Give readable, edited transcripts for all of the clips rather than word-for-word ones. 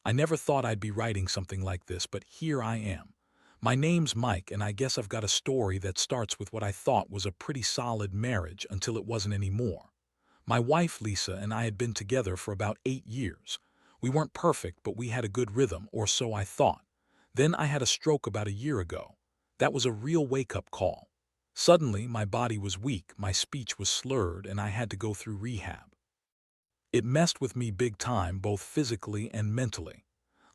I never thought I'd be writing something like this, but here I am. My name's Mike, and I guess I've got a story that starts with what I thought was a pretty solid marriage until it wasn't anymore. My wife, Lisa, and I had been together for about 8 years. We weren't perfect, but we had a good rhythm, or so I thought. Then I had a stroke about a year ago. That was a real wake-up call. Suddenly, my body was weak, my speech was slurred, and I had to go through rehab. It messed with me big time, both physically and mentally.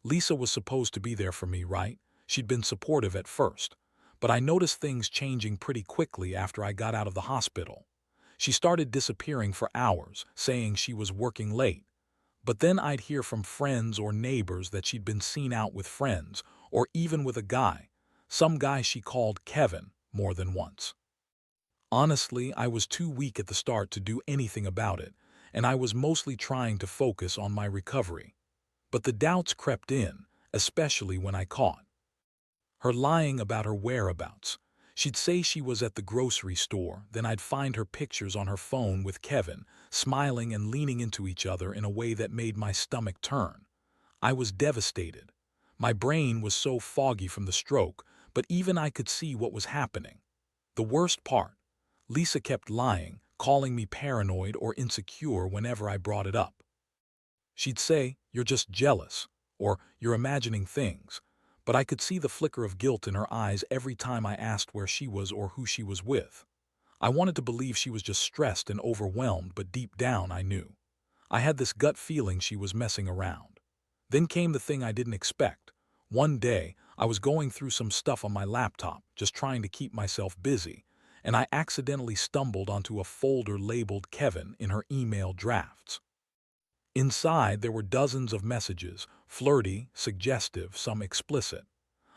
Lisa was supposed to be there for me, right? She'd been supportive at first. But I noticed things changing pretty quickly after I got out of the hospital. She started disappearing for hours, saying she was working late. But then I'd hear from friends or neighbors that she'd been seen out with friends, or even with a guy, some guy she called Kevin, more than once. Honestly, I was too weak at the start to do anything about it, and I was mostly trying to focus on my recovery. But the doubts crept in, especially when I caught her lying about her whereabouts. She'd say she was at the grocery store, then I'd find her pictures on her phone with Kevin, smiling and leaning into each other in a way that made my stomach turn. I was devastated. My brain was so foggy from the stroke, but even I could see what was happening. The worst part, Lisa kept lying, calling me paranoid or insecure whenever I brought it up. She'd say, "You're just jealous," or "You're imagining things." But I could see the flicker of guilt in her eyes every time I asked where she was or who she was with. I wanted to believe she was just stressed and overwhelmed, but deep down I knew. I had this gut feeling she was messing around. Then came the thing I didn't expect. One day, I was going through some stuff on my laptop, just trying to keep myself busy, and I accidentally stumbled onto a folder labeled Kevin in her email drafts. Inside, there were dozens of messages, flirty, suggestive, some explicit.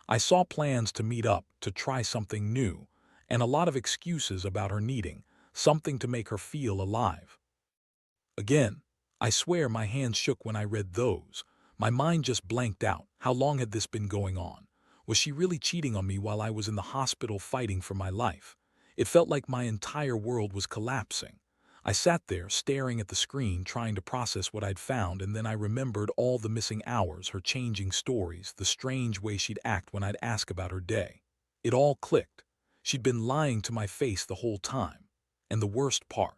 I saw plans to meet up, to try something new, and a lot of excuses about her needing something to make her feel alive. Again, I swear my hands shook when I read those. My mind just blanked out. How long had this been going on? Was she really cheating on me while I was in the hospital fighting for my life? It felt like my entire world was collapsing. I sat there, staring at the screen, trying to process what I'd found, and then I remembered all the missing hours, her changing stories, the strange way she'd act when I'd ask about her day. It all clicked. She'd been lying to my face the whole time. And the worst part,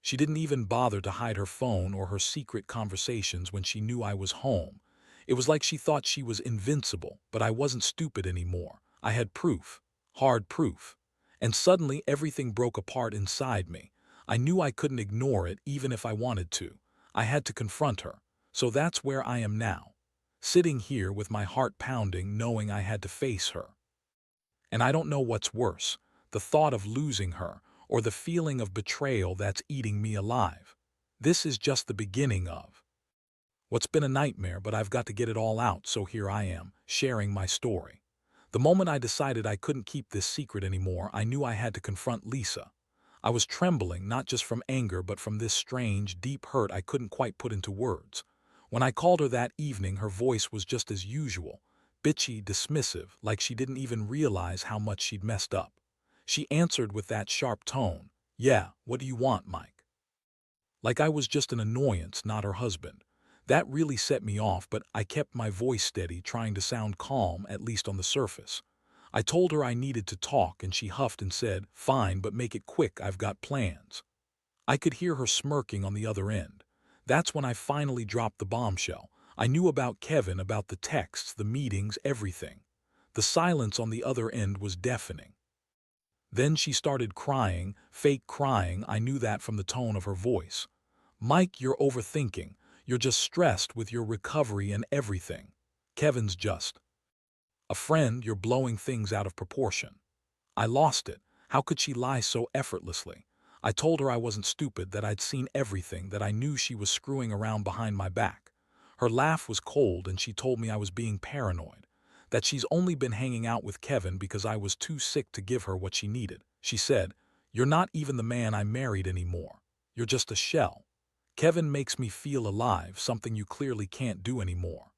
she didn't even bother to hide her phone or her secret conversations when she knew I was home. It was like she thought she was invincible, but I wasn't stupid anymore. I had proof, hard proof. And suddenly everything broke apart inside me. I knew I couldn't ignore it even if I wanted to. I had to confront her. So that's where I am now, sitting here with my heart pounding, knowing I had to face her. And I don't know what's worse, the thought of losing her, or the feeling of betrayal that's eating me alive. This is just the beginning of what's been a nightmare, but I've got to get it all out, so here I am, sharing my story. The moment I decided I couldn't keep this secret anymore, I knew I had to confront Lisa. I was trembling, not just from anger, but from this strange, deep hurt I couldn't quite put into words. When I called her that evening, her voice was just as usual, bitchy, dismissive, like she didn't even realize how much she'd messed up. She answered with that sharp tone, "Yeah, what do you want, Mike?" Like I was just an annoyance, not her husband. That really set me off, but I kept my voice steady, trying to sound calm, at least on the surface. I told her I needed to talk, and she huffed and said, "Fine, but make it quick, I've got plans." I could hear her smirking on the other end. That's when I finally dropped the bombshell. I knew about Kevin, about the texts, the meetings, everything. The silence on the other end was deafening. Then she started crying, fake crying. I knew that from the tone of her voice. "Mike, you're overthinking. You're just stressed with your recovery and everything. Kevin's just a friend. You're blowing things out of proportion." I lost it. How could she lie so effortlessly? I told her I wasn't stupid, that I'd seen everything, that I knew she was screwing around behind my back. Her laugh was cold, and she told me I was being paranoid, that she's only been hanging out with Kevin because I was too sick to give her what she needed. She said, "You're not even the man I married anymore. You're just a shell. Kevin makes me feel alive, something you clearly can't do anymore."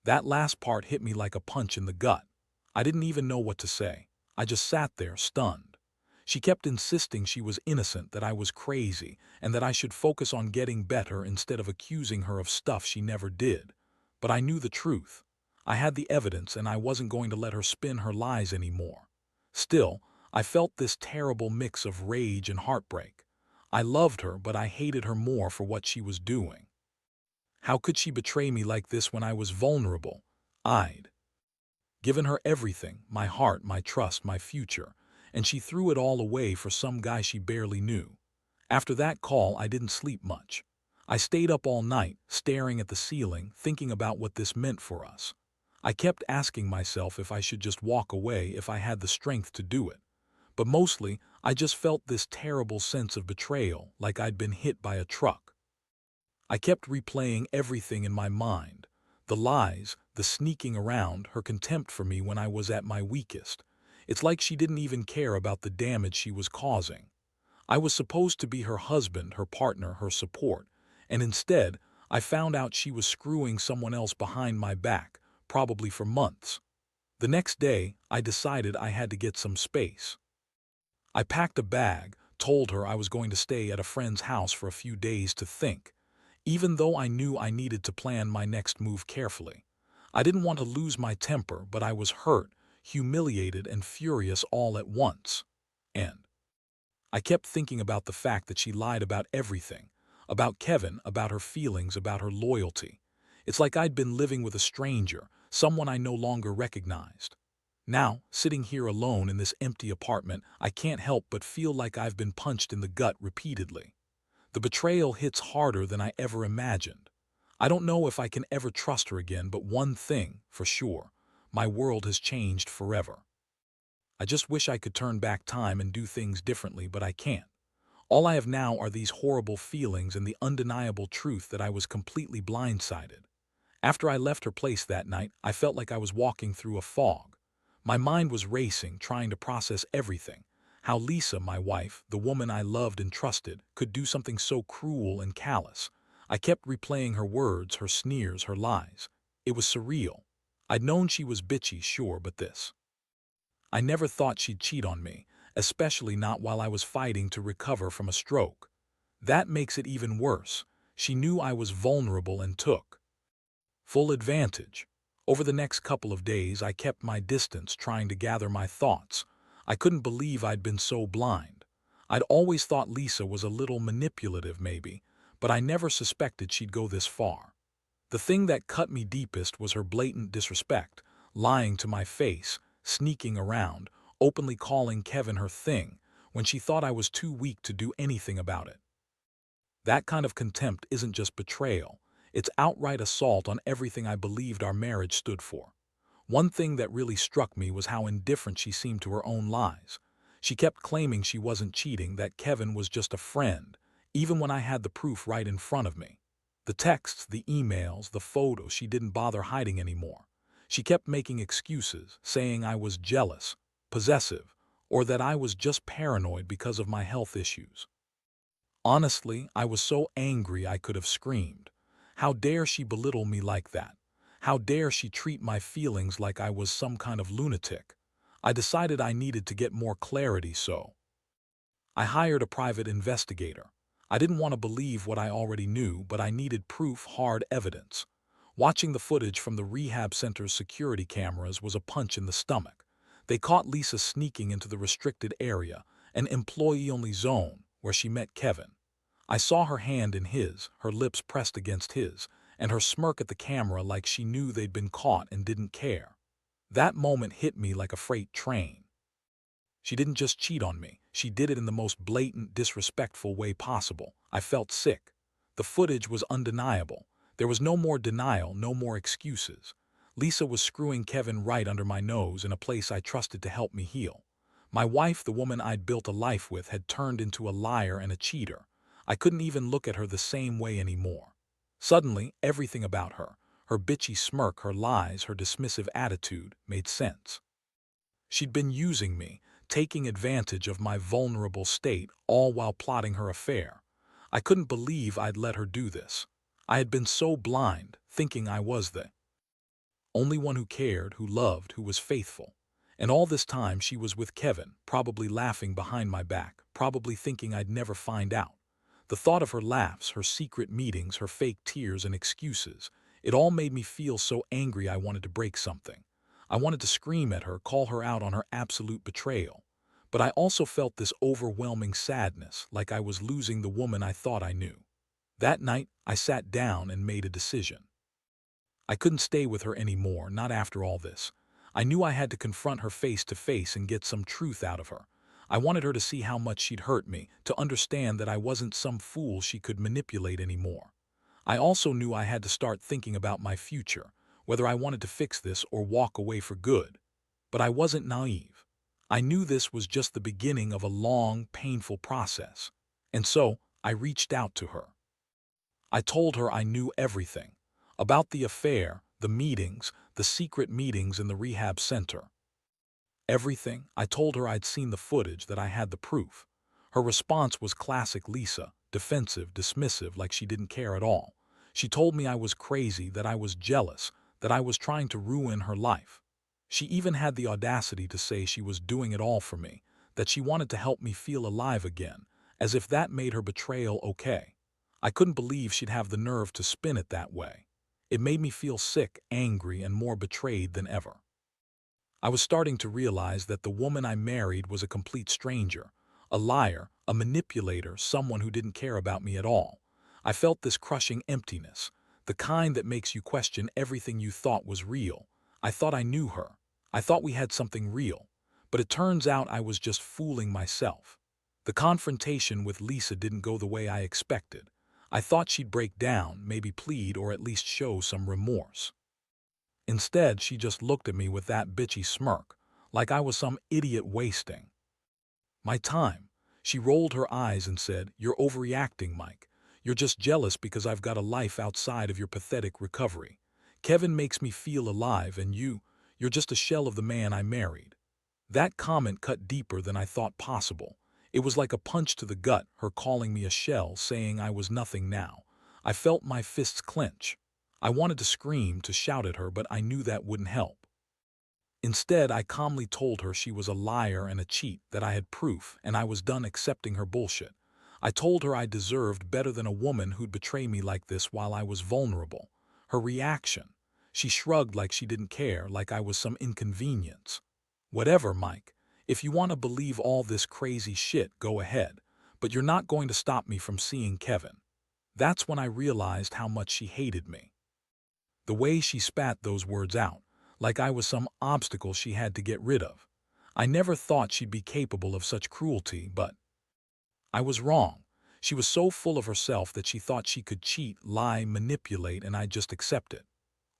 That last part hit me like a punch in the gut. I didn't even know what to say. I just sat there, stunned. She kept insisting she was innocent, that I was crazy, and that I should focus on getting better instead of accusing her of stuff she never did. but I knew the truth. I had the evidence and I wasn't going to let her spin her lies anymore. Still, I felt this terrible mix of rage and heartbreak. I loved her, but I hated her more for what she was doing. How could she betray me like this when I was vulnerable? I'd given her everything, my heart, my trust, my future, and she threw it all away for some guy she barely knew. After that call, I didn't sleep much. I stayed up all night, staring at the ceiling, thinking about what this meant for us. I kept asking myself if I should just walk away if I had the strength to do it. But mostly, I just felt this terrible sense of betrayal, like I'd been hit by a truck. I kept replaying everything in my mind. The lies, the sneaking around, her contempt for me when I was at my weakest. It's like she didn't even care about the damage she was causing. I was supposed to be her husband, her partner, her support, and instead, I found out she was screwing someone else behind my back, probably for months. The next day, I decided I had to get some space. I packed a bag, told her I was going to stay at a friend's house for a few days to think, even though I knew I needed to plan my next move carefully. I didn't want to lose my temper, but I was hurt, humiliated, and furious all at once. And I kept thinking about the fact that she lied about everything, about Kevin, about her feelings, about her loyalty. It's like I'd been living with a stranger, someone I no longer recognized. Now, sitting here alone in this empty apartment, I can't help but feel like I've been punched in the gut repeatedly. The betrayal hits harder than I ever imagined. I don't know if I can ever trust her again, but one thing, for sure, my world has changed forever. I just wish I could turn back time and do things differently, but I can't. All I have now are these horrible feelings and the undeniable truth that I was completely blindsided. After I left her place that night, I felt like I was walking through a fog. My mind was racing, trying to process everything. How Lisa, my wife, the woman I loved and trusted, could do something so cruel and callous. I kept replaying her words, her sneers, her lies. It was surreal. I'd known she was bitchy, sure, but this. I never thought she'd cheat on me, especially not while I was fighting to recover from a stroke. That makes it even worse. She knew I was vulnerable and took full advantage. Over the next couple of days, I kept my distance, trying to gather my thoughts. I couldn't believe I'd been so blind. I'd always thought Lisa was a little manipulative, maybe, but I never suspected she'd go this far. The thing that cut me deepest was her blatant disrespect, lying to my face, sneaking around, openly calling Kevin her thing, when she thought I was too weak to do anything about it. That kind of contempt isn't just betrayal, it's outright assault on everything I believed our marriage stood for. One thing that really struck me was how indifferent she seemed to her own lies. She kept claiming she wasn't cheating, that Kevin was just a friend, even when I had the proof right in front of me. The texts, the emails, the photos, she didn't bother hiding anymore. She kept making excuses, saying I was jealous, possessive, or that I was just paranoid because of my health issues. Honestly, I was so angry I could have screamed. How dare she belittle me like that? How dare she treat my feelings like I was some kind of lunatic? I decided I needed to get more clarity, so I hired a private investigator. I didn't want to believe what I already knew, but I needed proof, hard evidence. Watching the footage from the rehab center's security cameras was a punch in the stomach. They caught Lisa sneaking into the restricted area, an employee-only zone, where she met Kevin. I saw her hand in his, her lips pressed against his, and her smirk at the camera like she knew they'd been caught and didn't care. That moment hit me like a freight train. She didn't just cheat on me, she did it in the most blatant, disrespectful way possible. I felt sick. The footage was undeniable. There was no more denial, no more excuses. Lisa was screwing Kevin right under my nose in a place I trusted to help me heal. My wife, the woman I'd built a life with, had turned into a liar and a cheater. I couldn't even look at her the same way anymore. Suddenly, everything about her, her bitchy smirk, her lies, her dismissive attitude, made sense. She'd been using me, taking advantage of my vulnerable state, all while plotting her affair. I couldn't believe I'd let her do this. I had been so blind, thinking I was the only one who cared, who loved, who was faithful. And all this time she was with Kevin, probably laughing behind my back, probably thinking I'd never find out. The thought of her laughs, her secret meetings, her fake tears and excuses, It all made me feel so angry I wanted to break something. I wanted to scream at her, call her out on her absolute betrayal. But I also felt this overwhelming sadness, like I was losing the woman I thought I knew. That night, I sat down and made a decision. I couldn't stay with her anymore, not after all this. I knew I had to confront her face to face and get some truth out of her. I wanted her to see how much she'd hurt me, to understand that I wasn't some fool she could manipulate anymore. I also knew I had to start thinking about my future, whether I wanted to fix this or walk away for good. But I wasn't naive. I knew this was just the beginning of a long, painful process. And so, I reached out to her. I told her I knew everything about the affair, the meetings, the secret meetings in the rehab center. Everything. I told her I'd seen the footage, that I had the proof. Her response was classic Lisa, defensive, dismissive, like she didn't care at all. She told me I was crazy, that I was jealous, that I was trying to ruin her life. She even had the audacity to say she was doing it all for me, that she wanted to help me feel alive again, as if that made her betrayal okay. I couldn't believe she'd have the nerve to spin it that way. It made me feel sick, angry, and more betrayed than ever. I was starting to realize that the woman I married was a complete stranger, a liar, a manipulator, someone who didn't care about me at all. I felt this crushing emptiness, the kind that makes you question everything you thought was real. I thought I knew her. I thought we had something real. But it turns out I was just fooling myself. The confrontation with Lisa didn't go the way I expected. I thought she'd break down, maybe plead, or at least show some remorse. Instead, she just looked at me with that bitchy smirk, like I was some idiot wasting my time. She rolled her eyes and said, "You're overreacting, Mike. You're just jealous because I've got a life outside of your pathetic recovery. Kevin makes me feel alive, and you're just a shell of the man I married." That comment cut deeper than I thought possible. It was like a punch to the gut, her calling me a shell, saying I was nothing now. I felt my fists clench. I wanted to scream, to shout at her, but I knew that wouldn't help. Instead, I calmly told her she was a liar and a cheat, that I had proof, and I was done accepting her bullshit. I told her I deserved better than a woman who'd betray me like this while I was vulnerable. Her reaction: she shrugged like she didn't care, like I was some inconvenience. "Whatever, Mike. If you want to believe all this crazy shit, go ahead. But you're not going to stop me from seeing Kevin." That's when I realized how much she hated me. The way she spat those words out, like I was some obstacle she had to get rid of. I never thought she'd be capable of such cruelty, but I was wrong. She was so full of herself that she thought she could cheat, lie, manipulate, and I'd just accept it.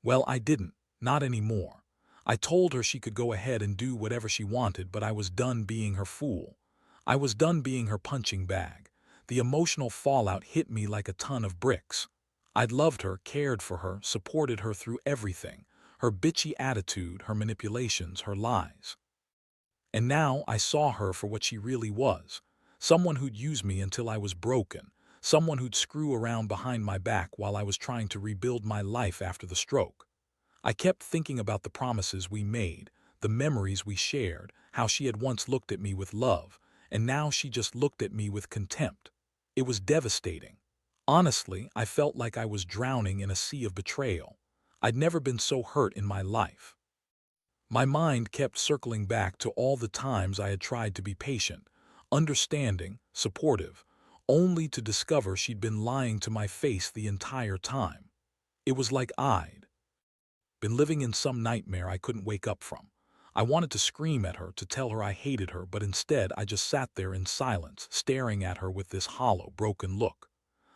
Well, I didn't. Not anymore. I told her she could go ahead and do whatever she wanted, but I was done being her fool. I was done being her punching bag. The emotional fallout hit me like a ton of bricks. I'd loved her, cared for her, supported her through everything. Her bitchy attitude, her manipulations, her lies. And now I saw her for what she really was. Someone who'd use me until I was broken. Someone who'd screw around behind my back while I was trying to rebuild my life after the stroke. I kept thinking about the promises we made, the memories we shared, how she had once looked at me with love, and now she just looked at me with contempt. It was devastating. Honestly, I felt like I was drowning in a sea of betrayal. I'd never been so hurt in my life. My mind kept circling back to all the times I had tried to be patient, understanding, supportive, only to discover she'd been lying to my face the entire time. It was like I'd been living in some nightmare I couldn't wake up from. I wanted to scream at her, to tell her I hated her, but instead I just sat there in silence, staring at her with this hollow, broken look.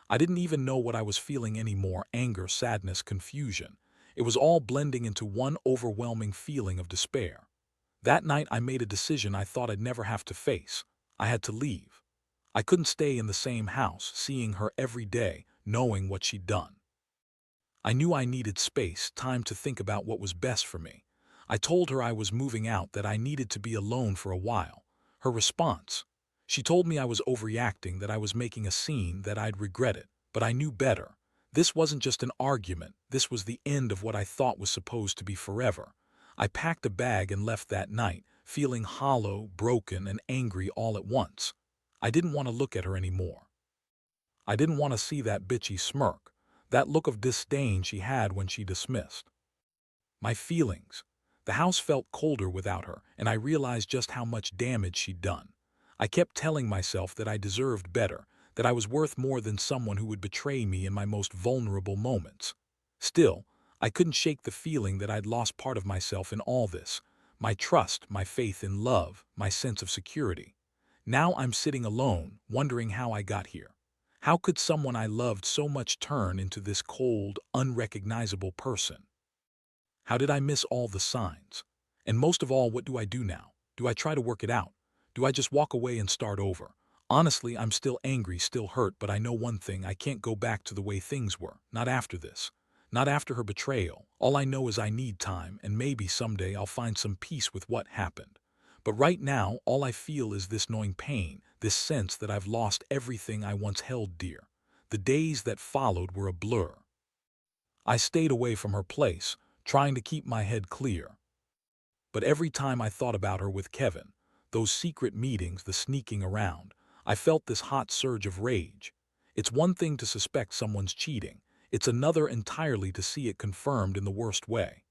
I didn't even know what I was feeling anymore: anger, sadness, confusion. It was all blending into one overwhelming feeling of despair. That night I made a decision I thought I'd never have to face. I had to leave. I couldn't stay in the same house, seeing her every day, knowing what she'd done. I knew I needed space, time to think about what was best for me. I told her I was moving out, that I needed to be alone for a while. Her response: she told me I was overreacting, that I was making a scene, that I'd regret it. But I knew better. This wasn't just an argument. This was the end of what I thought was supposed to be forever. I packed a bag and left that night, feeling hollow, broken, and angry all at once. I didn't want to look at her anymore. I didn't want to see that bitchy smirk, that look of disdain she had when she dismissed my feelings. The house felt colder without her, and I realized just how much damage she'd done. I kept telling myself that I deserved better, that I was worth more than someone who would betray me in my most vulnerable moments. Still, I couldn't shake the feeling that I'd lost part of myself in all this, my trust, my faith in love, my sense of security. Now I'm sitting alone, wondering how I got here. How could someone I loved so much turn into this cold, unrecognizable person? How did I miss all the signs? And most of all, what do I do now? Do I try to work it out? Do I just walk away and start over? Honestly, I'm still angry, still hurt, but I know one thing: I can't go back to the way things were. Not after this. Not after her betrayal. All I know is I need time, and maybe someday I'll find some peace with what happened. But right now, all I feel is this gnawing pain, this sense that I've lost everything I once held dear. The days that followed were a blur. I stayed away from her place, trying to keep my head clear. But every time I thought about her with Kevin, those secret meetings, the sneaking around, I felt this hot surge of rage. It's one thing to suspect someone's cheating. It's another entirely to see it confirmed in the worst way.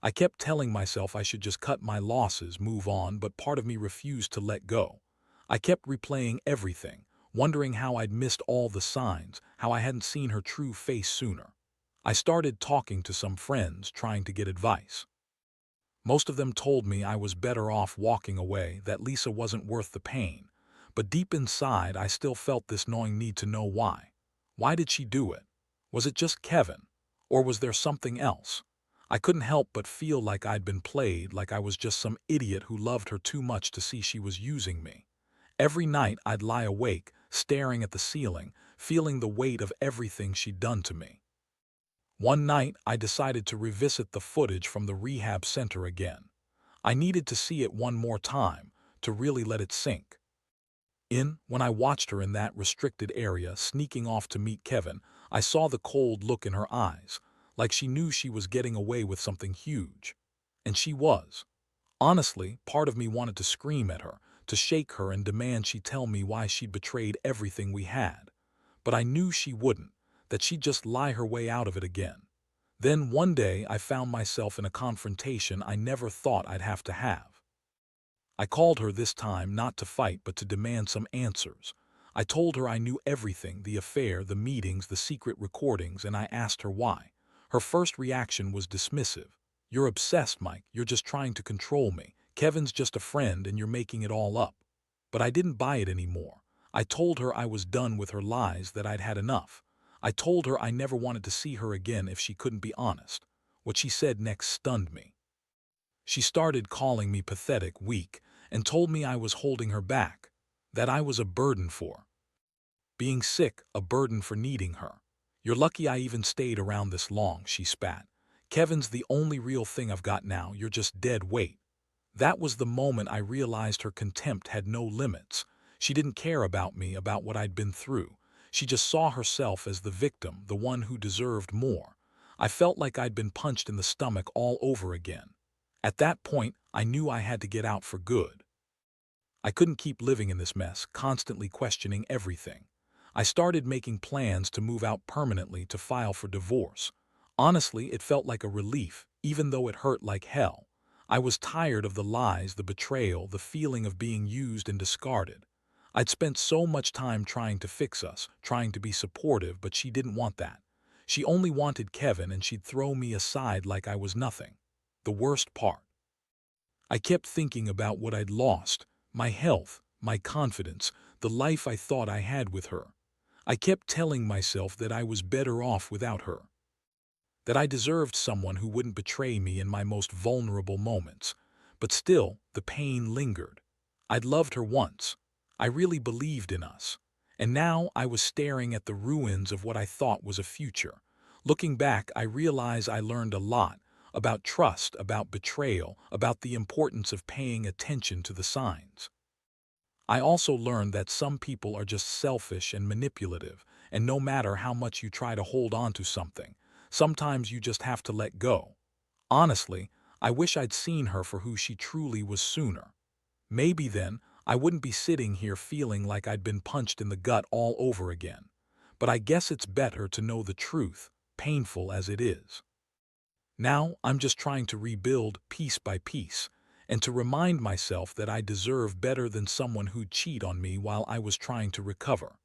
I kept telling myself I should just cut my losses, move on, but part of me refused to let go. I kept replaying everything, wondering how I'd missed all the signs, how I hadn't seen her true face sooner. I started talking to some friends, trying to get advice. Most of them told me I was better off walking away, that Lisa wasn't worth the pain. But deep inside, I still felt this gnawing need to know why. Why did she do it? Was it just Kevin? Or was there something else? I couldn't help but feel like I'd been played, like I was just some idiot who loved her too much to see she was using me. Every night I'd lie awake, staring at the ceiling, feeling the weight of everything she'd done to me. One night, I decided to revisit the footage from the rehab center again. I needed to see it one more time, to really let it sink in. When I watched her in that restricted area, sneaking off to meet Kevin, I saw the cold look in her eyes, like she knew she was getting away with something huge. And she was. Honestly, part of me wanted to scream at her, to shake her and demand she tell me why she'd betrayed everything we had. But I knew she wouldn't, that she'd just lie her way out of it again. Then one day I found myself in a confrontation I never thought I'd have to have. I called her this time not to fight but to demand some answers. I told her I knew everything, the affair, the meetings, the secret recordings, and I asked her why. Her first reaction was dismissive. "You're obsessed, Mike. You're just trying to control me. Kevin's just a friend and you're making it all up." But I didn't buy it anymore. I told her I was done with her lies, that I'd had enough. I told her I never wanted to see her again if she couldn't be honest. What she said next stunned me. She started calling me pathetic, weak, and told me I was holding her back, that I was a burden for being sick, a burden for needing her. "You're lucky I even stayed around this long," she spat. "Kevin's the only real thing I've got now. You're just dead weight." That was the moment I realized her contempt had no limits. She didn't care about me, about what I'd been through. She just saw herself as the victim, the one who deserved more. I felt like I'd been punched in the stomach all over again. At that point, I knew I had to get out for good. I couldn't keep living in this mess, constantly questioning everything. I started making plans to move out permanently, to file for divorce. Honestly, it felt like a relief, even though it hurt like hell. I was tired of the lies, the betrayal, the feeling of being used and discarded. I'd spent so much time trying to fix us, trying to be supportive, but she didn't want that. She only wanted Kevin, and she'd throw me aside like I was nothing. The worst part: I kept thinking about what I'd lost, my health, my confidence, the life I thought I had with her. I kept telling myself that I was better off without her, that I deserved someone who wouldn't betray me in my most vulnerable moments. But still, the pain lingered. I'd loved her once. I really believed in us. And now I was staring at the ruins of what I thought was a future. Looking back, I realize I learned a lot about trust, about betrayal, about the importance of paying attention to the signs. I also learned that some people are just selfish and manipulative, and no matter how much you try to hold on to something, sometimes you just have to let go. Honestly, I wish I'd seen her for who she truly was sooner. Maybe then I wouldn't be sitting here feeling like I'd been punched in the gut all over again. But I guess it's better to know the truth painful as it is. Now I'm just trying to rebuild piece by piece, and to remind myself that I deserve better than someone who'd cheat on me while I was trying to recover.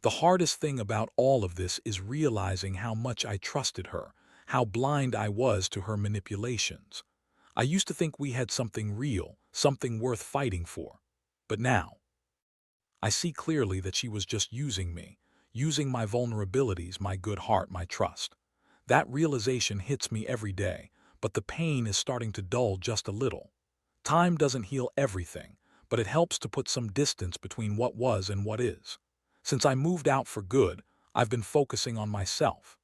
The hardest thing about all of this is realizing how much I trusted her, how blind I was to her manipulations. I used to think we had something real, something worth fighting for. But now, I see clearly that she was just using me, using my vulnerabilities, my good heart, my trust. That realization hits me every day, but the pain is starting to dull just a little. Time doesn't heal everything, but it helps to put some distance between what was and what is. Since I moved out for good, I've been focusing on myself.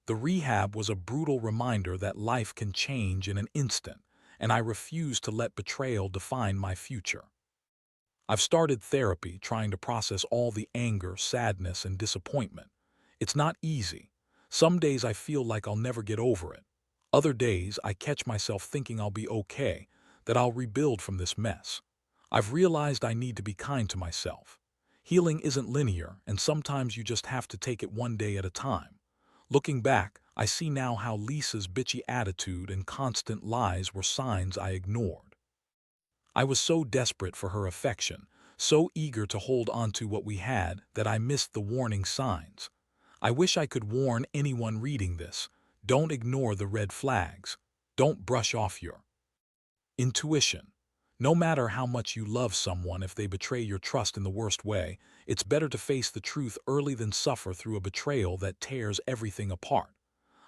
The rehab was a brutal reminder that life can change in an instant, and I refuse to let betrayal define my future. I've started therapy trying to process all the anger, sadness, and disappointment. It's not easy. Some days I feel like I'll never get over it. Other days I catch myself thinking I'll be okay, that I'll rebuild from this mess. I've realized I need to be kind to myself. Healing isn't linear, and sometimes you just have to take it one day at a time. Looking back, I see now how Lisa's bitchy attitude and constant lies were signs I ignored. I was so desperate for her affection, so eager to hold onto what we had, that I missed the warning signs. I wish I could warn anyone reading this. Don't ignore the red flags. Don't brush off your intuition. No matter how much you love someone, if they betray your trust in the worst way, it's better to face the truth early than suffer through a betrayal that tears everything apart.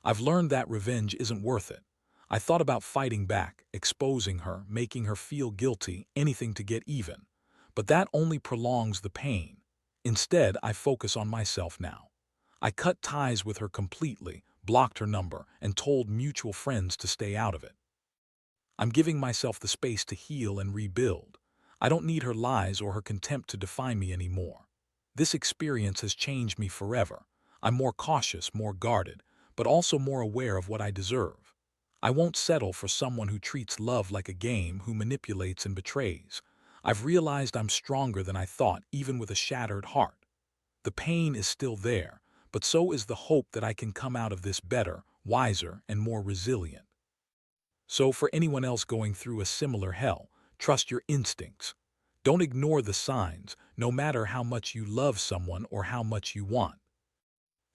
I've learned that revenge isn't worth it. I thought about fighting back, exposing her, making her feel guilty, anything to get even. But that only prolongs the pain. Instead, I focus on myself now. I cut ties with her completely, blocked her number, and told mutual friends to stay out of it. I'm giving myself the space to heal and rebuild. I don't need her lies or her contempt to define me anymore. This experience has changed me forever. I'm more cautious, more guarded, but also more aware of what I deserve. I won't settle for someone who treats love like a game, who manipulates and betrays. I've realized I'm stronger than I thought, even with a shattered heart. The pain is still there, but so is the hope that I can come out of this better, wiser, and more resilient. So for anyone else going through a similar hell, trust your instincts. Don't ignore the signs, no matter how much you love someone or how much you want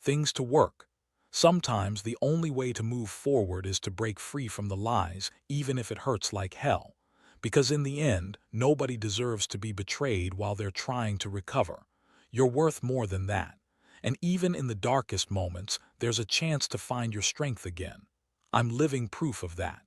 things to work. Sometimes the only way to move forward is to break free from the lies, even if it hurts like hell. Because in the end, nobody deserves to be betrayed while they're trying to recover. You're worth more than that. And even in the darkest moments, there's a chance to find your strength again. I'm living proof of that.